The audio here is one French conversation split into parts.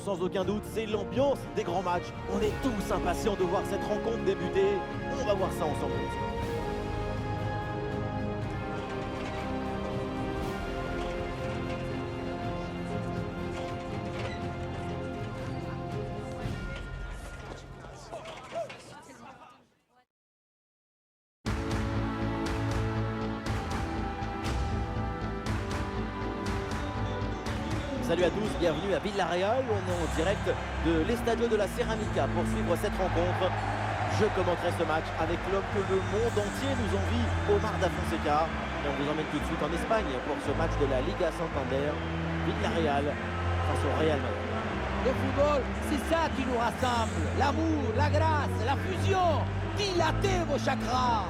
sans aucun doute, c'est l'ambiance des grands matchs. On est tous impatients de voir cette rencontre débuter. On va voir ça ensemble. Salut à tous, bienvenue à Villarreal. On est en direct de l'Estadio de la Ceramica pour suivre cette rencontre. Je commenterai ce match avec l'homme que le monde entier nous envie, Omar Da Fonseca. Et on vous emmène tout de suite en Espagne pour ce match de la Liga Santander. Villarreal face au Real Madrid. Le football, c'est ça qui nous rassemble. L'amour, la grâce, la fusion. Dilatez vos chakras.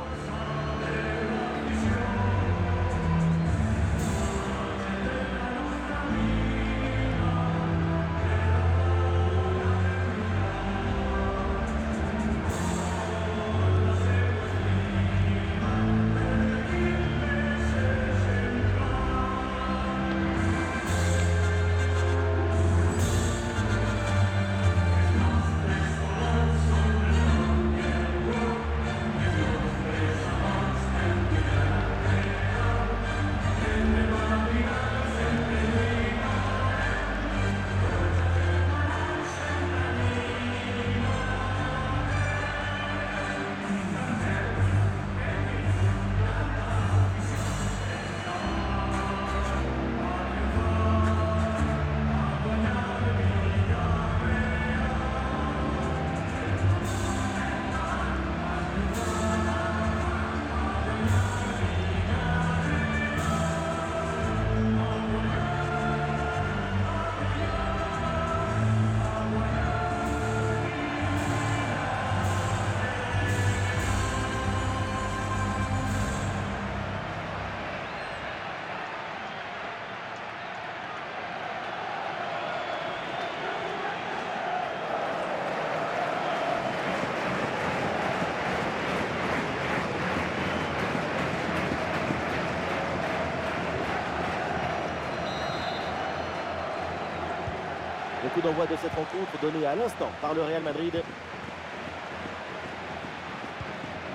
Le coup d'envoi de cette rencontre donné à l'instant par le Real Madrid. Et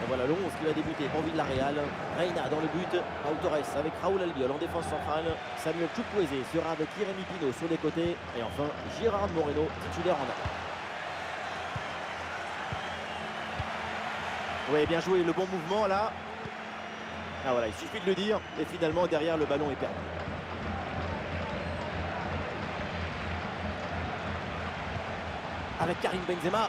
voilà le 11 qui va débuter pour Villarreal. Reina dans le but, Pau Torres avec Raúl Albiol en défense centrale. Samuel Chukwueze sera avec Jérémy Pino sur les côtés. Et enfin Gérard Moreno titulaire en attaque. Oui, bien joué, le bon mouvement là. Ah voilà, il suffit de le dire. Et finalement derrière le ballon est perdu. Avec Karim Benzema.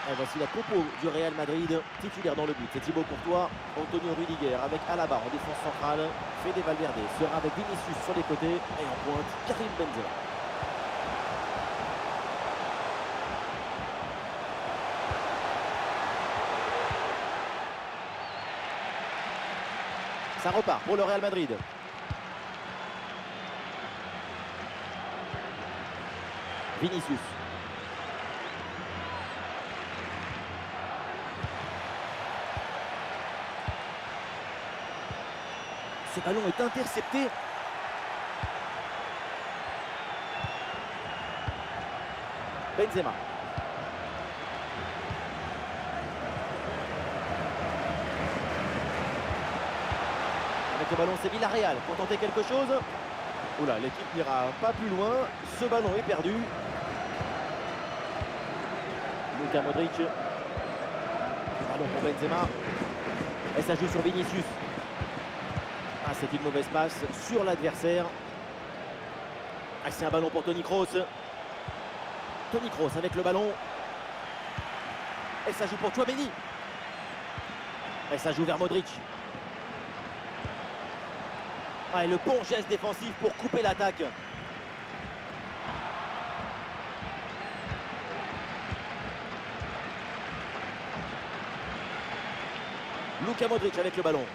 Et voici la compo du Real Madrid, titulaire dans le but. C'est Thibaut Courtois, Antonio Rudiger avec Alaba en défense centrale. Fede Valverde sera avec Vinicius sur les côtés. Et en pointe, Karim Benzema. Ça repart pour le Real Madrid. Vinicius. Ce ballon est intercepté. Benzema. Avec le ballon, c'est Villarreal pour tenter quelque chose. Oula, l'équipe n'ira pas plus loin. Ce ballon est perdu. Luka Modric. Ballon pour Benzema. Et ça joue sur Vinicius. Ah, c'est une mauvaise passe sur l'adversaire. Ah, c'est un ballon pour Toni Kroos. Toni Kroos avec le ballon. Et ça joue pour Tchouaméni. Et ça joue vers Modric. Ah, et le bon geste défensif pour couper l'attaque. Luka Modric avec le ballon.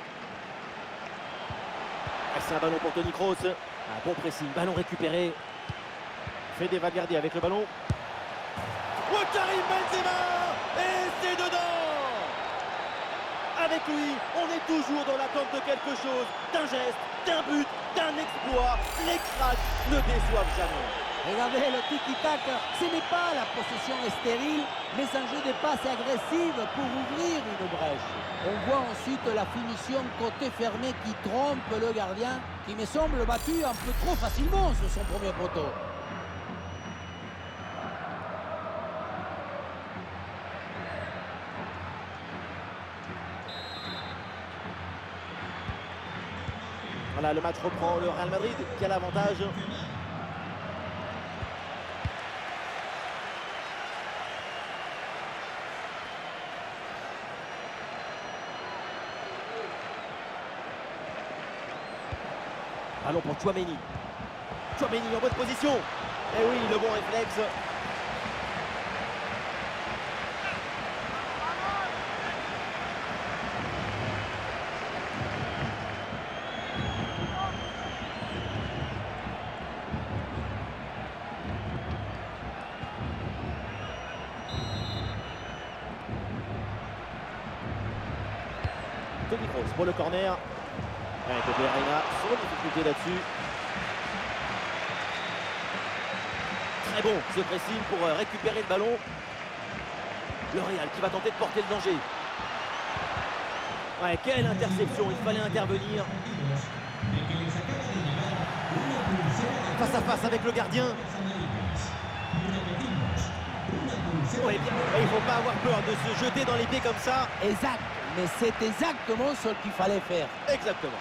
C'est un ballon pour Toni Kroos. Un bon pressing, ballon récupéré. Fede Valverde avec le ballon. Oh, Karim Benzema! Et c'est dedans! Avec lui, on est toujours dans l'attente de quelque chose, d'un geste, d'un but, d'un exploit. Les cracks ne déçoivent jamais. Regardez le tiki-tac, ce n'est pas la possession stérile, mais un jeu de passe agressive pour ouvrir une brèche. On voit ensuite la finition côté fermé qui trompe le gardien, qui me semble battu un peu trop facilement sur son premier poteau. Voilà, le match reprend, le Real Madrid qui a l'avantage. Allons pour Tchouaméni. Tchouaméni en bonne position. Et oui, le bon réflexe. Toni Kroos pour le corner. Ouais, Pepe Reina sans difficulté là-dessus. Très bon ce pressing pour récupérer le ballon. Le Real qui va tenter de porter le danger. Ouais, quelle interception, il fallait intervenir. Face à face avec le gardien. Ouais, bien, il ne faut pas avoir peur de se jeter dans les pieds comme ça. Exact, mais c'est exactement ce qu'il fallait faire. Exactement.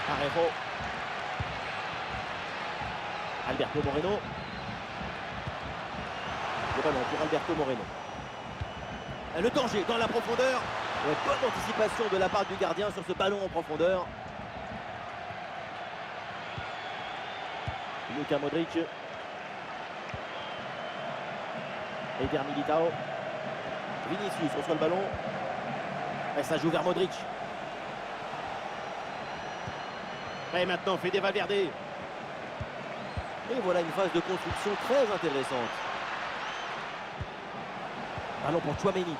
Parejo. Alberto Moreno. Le ballon pour Alberto Moreno. Le danger dans la profondeur. Ouais, bonne anticipation de la part du gardien sur ce ballon en profondeur. Luka Modric. Eder Militao. Vinicius reçoit le ballon. Et ça joue vers Modric. Et maintenant Fede Valverde. Et voilà une phase de construction très intéressante. Ballon pour Tchouaméni.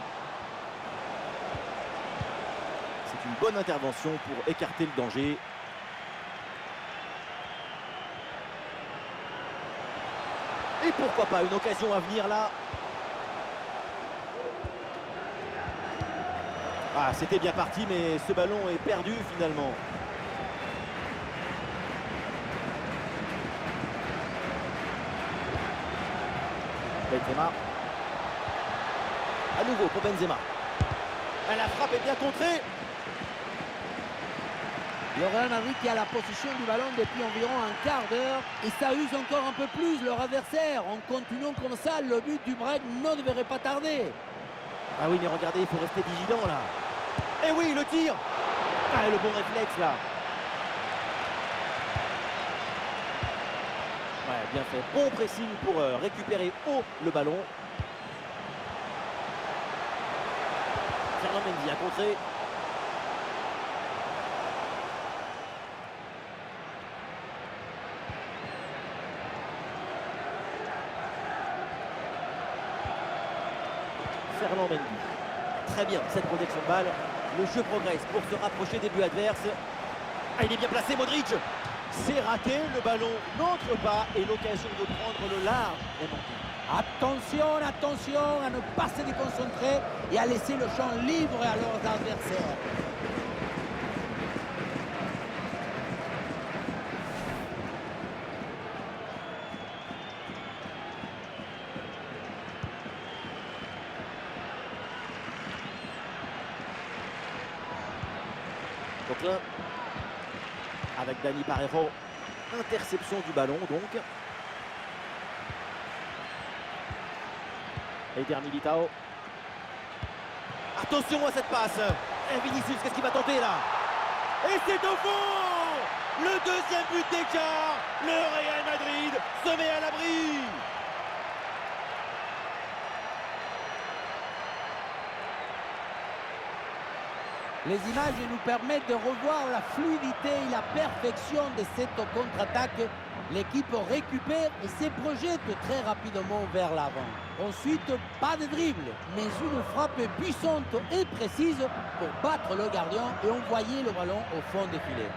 C'est une bonne intervention pour écarter le danger. Et pourquoi pas une occasion à venir là. Ah, c'était bien parti, mais ce ballon est perdu finalement. Benzema. À nouveau pour Benzema. La frappe est bien contrée. Le Real Madrid qui a la possession du ballon depuis environ un quart d'heure et ça use encore un peu plus leur adversaire. En continuant comme ça, le but du break ne devrait pas tarder. Ah oui, mais regardez, il faut rester vigilant là. Et oui, le tir. Ah, le bon réflexe là. Ouais, bien fait. Bon pressing pour récupérer haut le ballon. Fernand Mendy a contré. Fernand Mendy. Très bien, cette protection de balle. Le jeu progresse pour se rapprocher des buts adverses. Ah, il est bien placé, Modric. C'est raté, le ballon n'entre pas et l'occasion de prendre le large est manquée. Attention, attention à ne pas se déconcentrer et à laisser le champ libre à leurs adversaires. Donc là, avec Dani Parejo, interception du ballon donc. Eder Militao. Attention à cette passe. Et Vinicius, qu'est-ce qu'il va tenter là? Et c'est au fond. Le deuxième but d'écart. Le Real Madrid se met à l'abri. Les images nous permettent de revoir la fluidité et la perfection de cette contre-attaque. L'équipe récupère et se projette très rapidement vers l'avant. Ensuite, pas de dribble, mais une frappe puissante et précise pour battre le gardien et envoyer le ballon au fond des filets.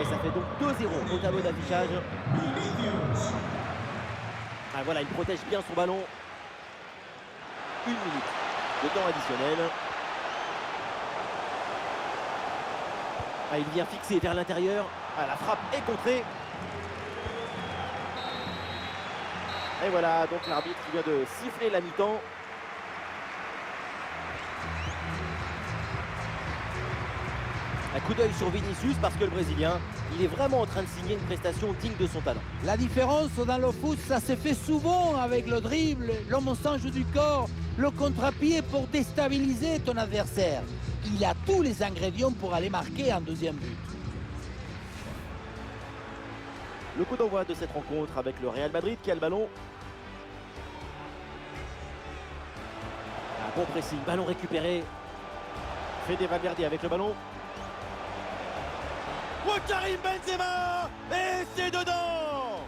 Et ça fait donc 2-0 au tableau d'affichage. Ah, voilà, il protège bien son ballon. 1 minute de temps additionnel. Ah, il vient fixer vers l'intérieur. Ah, la frappe est contrée. Et voilà, donc l'arbitre vient de siffler la mi-temps. Un coup d'œil sur Vinicius parce que le Brésilien, il est vraiment en train de signer une prestation digne de son talent. La différence dans le foot, ça se fait souvent avec le dribble, l'hommosage du corps, le contre-pied pour déstabiliser ton adversaire. Il a tous les ingrédients pour aller marquer un deuxième but. Le coup d'envoi de cette rencontre avec le Real Madrid qui a le ballon. Un bon pressing, ballon récupéré. Fede Valverde avec le ballon. Oh, Karim Benzema! Et c'est dedans!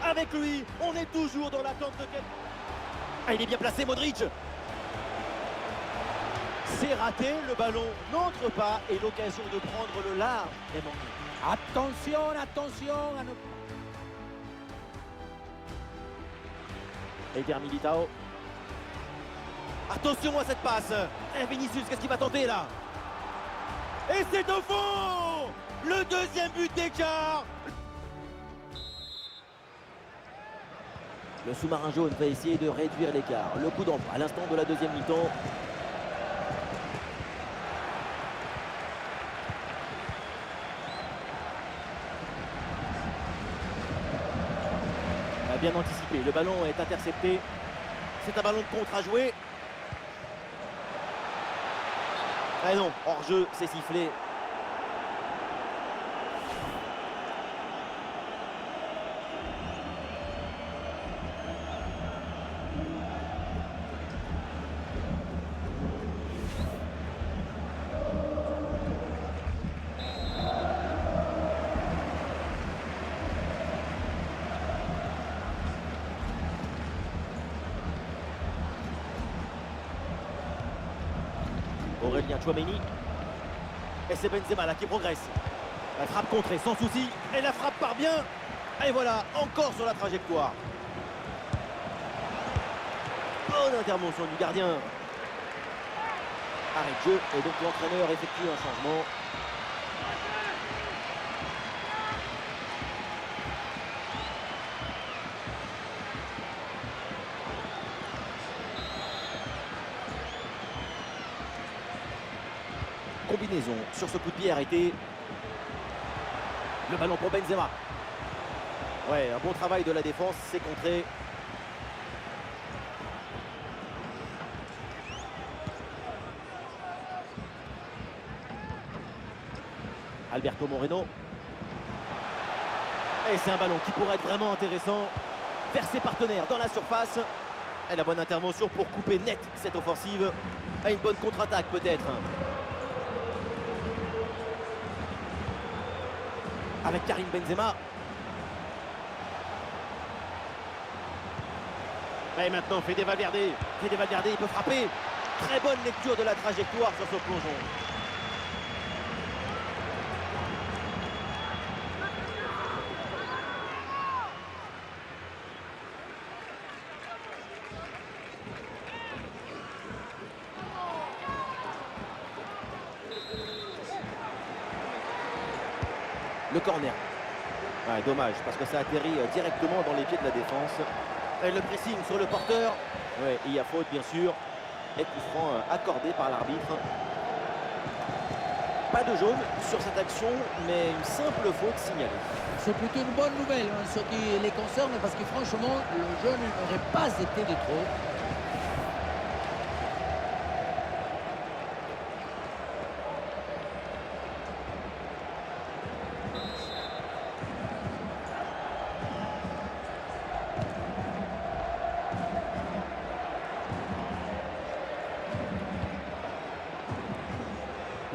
Avec lui, on est toujours dans l'attente de quel... Ah, il est bien placé, Modric! C'est raté, le ballon n'entre pas et l'occasion de prendre le large est manquée. Attention, attention à ne... Eder Militao. Attention à cette passe! Et Vinicius, qu'est-ce qu'il va tenter là? Et c'est au fond! Le deuxième but d'écart! Le sous-marin jaune va essayer de réduire l'écart. Le coup d'envoi à l'instant de la deuxième mi-temps. Bien anticipé, le ballon est intercepté. C'est un ballon de contre à jouer. Ah non, hors-jeu, c'est sifflé. Aurélien Tchouaméni. Et c'est Benzema là qui progresse. La frappe contrée sans souci. Et la frappe part bien. Et voilà, encore sur la trajectoire. Bonne intervention du gardien. Arrêt de jeu. Et donc l'entraîneur effectue un changement. Combinaison sur ce coup de pied arrêté. Le ballon pour Benzema. Ouais, un bon travail de la défense, c'est contré. Alberto Moreno. Et c'est un ballon qui pourrait être vraiment intéressant vers ses partenaires dans la surface. Et la bonne intervention pour couper net cette offensive. Et une bonne contre-attaque peut-être. Avec Karim Benzema. Et maintenant Fede Valverde. Fede Valverde, il peut frapper. Très bonne lecture de la trajectoire sur ce plongeon. Le corner. Ouais, dommage, parce que ça atterrit directement dans les pieds de la défense. Et le pressing sur le porteur. Ouais, il y a faute, bien sûr. Et coup franc accordé par l'arbitre. Pas de jaune sur cette action, mais une simple faute signalée. C'est plutôt une bonne nouvelle, hein, ce qui les concerne, parce que franchement, le jaune n'aurait pas été de trop.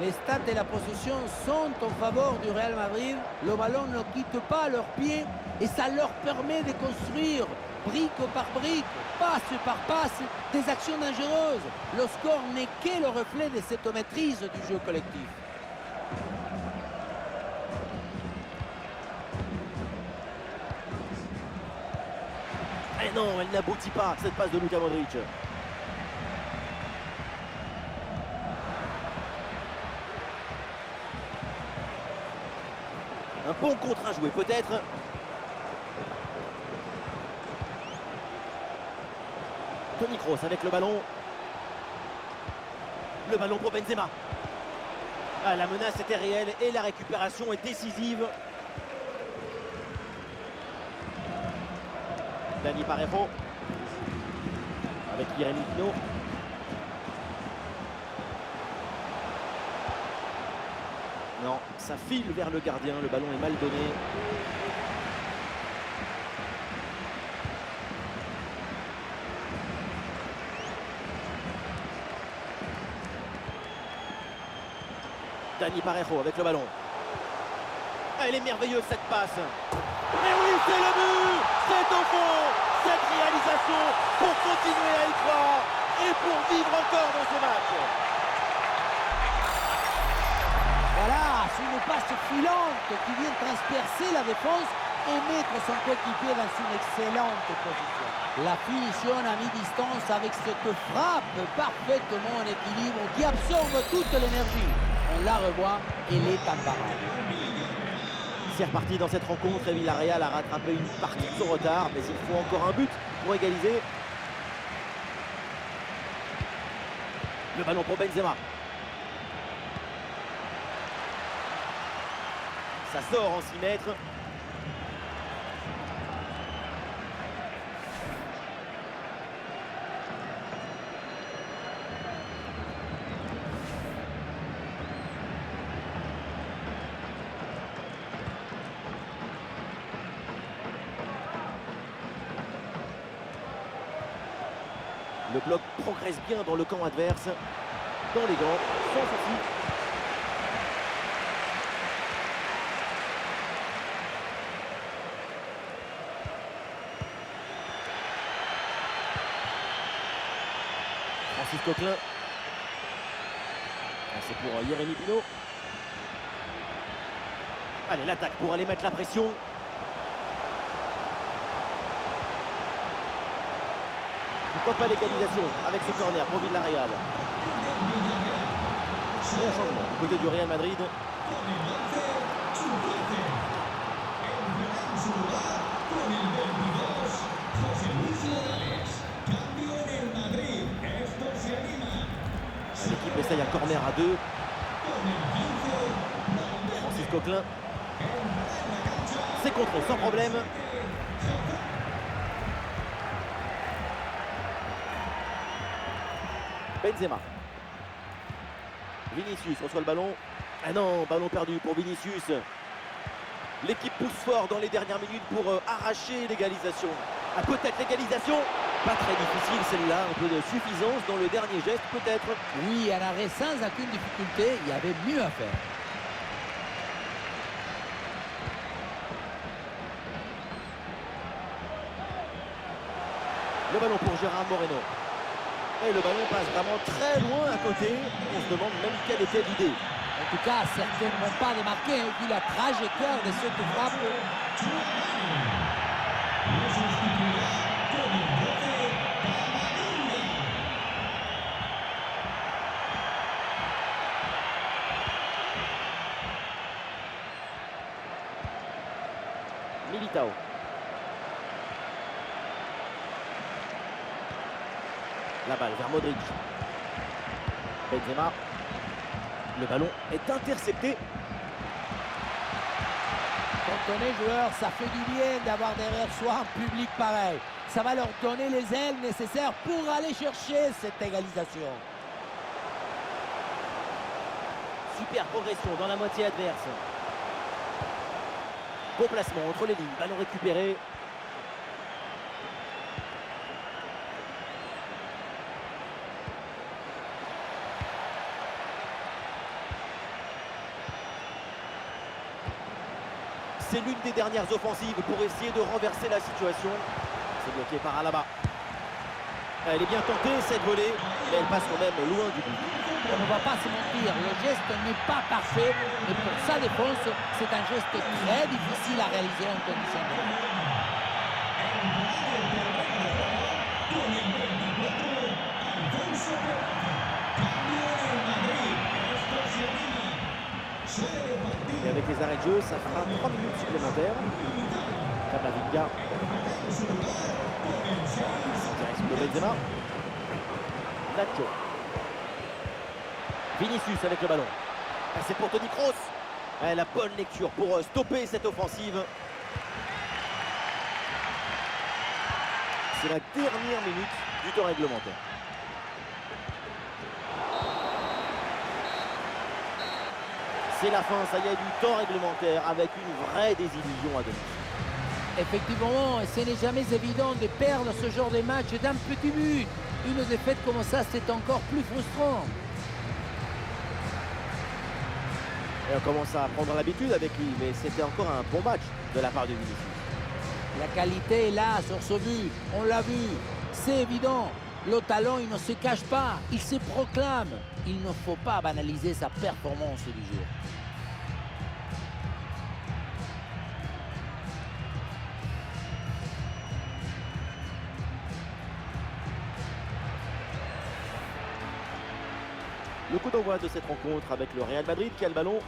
Les stats et la possession sont en faveur du Real Madrid. Le ballon ne quitte pas leurs pieds et ça leur permet de construire brique par brique, passe par passe, des actions dangereuses. Le score n'est que le reflet de cette maîtrise du jeu collectif. Et non, elle n'aboutit pas, cette passe de Luka Modric. Un bon contre à jouer peut-être. Toni Kroos avec le ballon. Le ballon pour Benzema. Ah, la menace était réelle et la récupération est décisive. Dani Parejo avec Yeremy Pino. Non, ça file vers le gardien, le ballon est mal donné. Dani Parejo avec le ballon. Elle est merveilleuse cette passe. Et oui, c'est le but. C'est au fond. Cette réalisation pour continuer à y croire et pour vivre encore dans ce match. Voilà, c'est une passe filante qui vient transpercer la défense et mettre son coéquipier dans une excellente position. La finition à mi-distance avec cette frappe parfaitement en équilibre qui absorbe toute l'énergie. On la revoit, elle est imparable. C'est reparti dans cette rencontre et Villarreal a rattrapé une partie de son retard, mais il faut encore un but pour égaliser. Le ballon pour Benzema. Ça sort en 6 mètres. Le bloc progresse bien dans le camp adverse, dans les gants, sans souci. Francis Coquelin. C'est pour Yeremy Pino. Allez, l'attaque pour aller mettre la pression. Pourquoi pas l'égalisation avec ce corner pour Villarreal. Bon changement du côté du Real Madrid. L'équipe essaye un corner à 2. Francis Coquelin. C'est contré sans problème. Benzema. Vinicius reçoit le ballon. Ah non, ballon perdu pour Vinicius. L'équipe pousse fort dans les dernières minutes pour arracher l'égalisation. Ah, peut-être l'égalisation. Pas très difficile celle-là, un peu de suffisance dans le dernier geste peut-être. Oui, un arrêt sans aucune difficulté, il y avait mieux à faire. Le ballon pour Gérard Moreno. Et le ballon passe vraiment très loin à côté. On se demande même quelle était l'idée. En tout cas, certainement pas démarqué, vu la trajectoire de cette frappe. Militao. La balle vers Modric. Benzema. Le ballon est intercepté. Quand on est joueur, ça fait du bien d'avoir derrière soi un public pareil. Ça va leur donner les ailes nécessaires pour aller chercher cette égalisation. Super progression dans la moitié adverse. Bon placement entre les lignes. Ballon récupéré. C'est l'une des dernières offensives pour essayer de renverser la situation. C'est bloqué par Alaba. Elle est bien tentée cette volée, mais elle passe quand même loin du but. On ne va pas se mentir, le geste n'est pas parfait, mais pour sa défense, c'est un geste très difficile à réaliser en condition de jeu. Et avec les arrêts de jeu, ça fera 3 minutes supplémentaires. Camavinga. Direction de Benzema. Nacho. Vinicius avec le ballon. Ah, c'est pour Toni Kroos. Ah, la bonne lecture pour stopper cette offensive. C'est la dernière minute du temps réglementaire. C'est la fin, ça y est, du temps réglementaire avec une vraie désillusion à domicile. Effectivement, ce n'est jamais évident de perdre ce genre de match d'un petit but. Une défaite comme ça, c'est encore plus frustrant. Et on commence à prendre l'habitude avec lui, mais c'était encore un bon match de la part de Vinicius. La qualité est là sur ce but, on l'a vu, c'est évident. Le talent, il ne se cache pas, il se proclame. Il ne faut pas banaliser sa performance du jour. Le coup d'envoi de cette rencontre avec le Real Madrid qui a le ballon.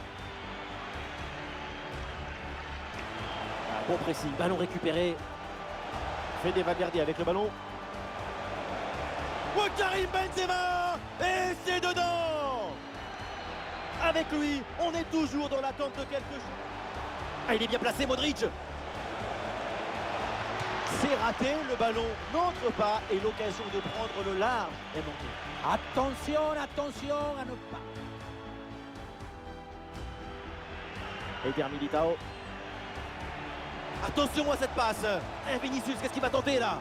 Bon pressing, ballon récupéré. Fede Valverde avec le ballon. Oh, Karim Benzema! Et c'est dedans! Avec lui, on est toujours dans l'attente de quelque chose. Ah, il est bien placé, Modric! C'est raté, le ballon n'entre pas et l'occasion de prendre le large est manquée. Attention, attention à ne pas... Eder Militao. Attention à cette passe. Vinicius, qu'est-ce qu'il va tenter là?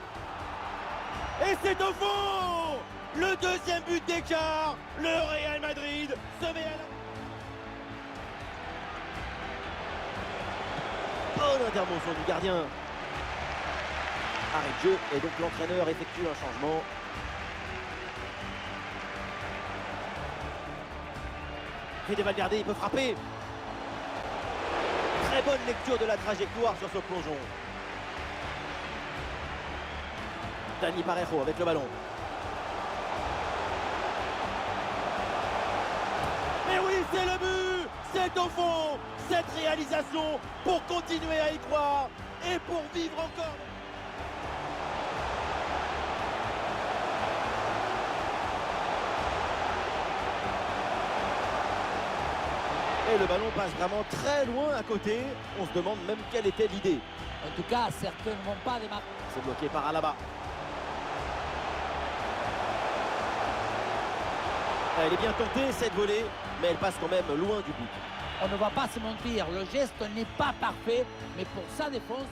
Et c'est au fond! Le deuxième but d'écart. Le Real Madrid se met à la... Bonne intervention du gardien. Arrêt de jeu et donc l'entraîneur effectue un changement. Fede Valverde, il peut frapper. Très bonne lecture de la trajectoire sur ce plongeon. Dani Parejo avec le ballon. Mais oui, c'est le but! C'est au fond! Cette réalisation pour continuer à y croire et pour vivre encore. Et le ballon passe vraiment très loin à côté. On se demande même quelle était l'idée. En tout cas, certainement pas des marques. C'est bloqué par Alaba. Elle est bien tentée cette volée, mais elle passe quand même loin du but. On ne va pas se mentir, le geste n'est pas parfait, mais pour sa défense...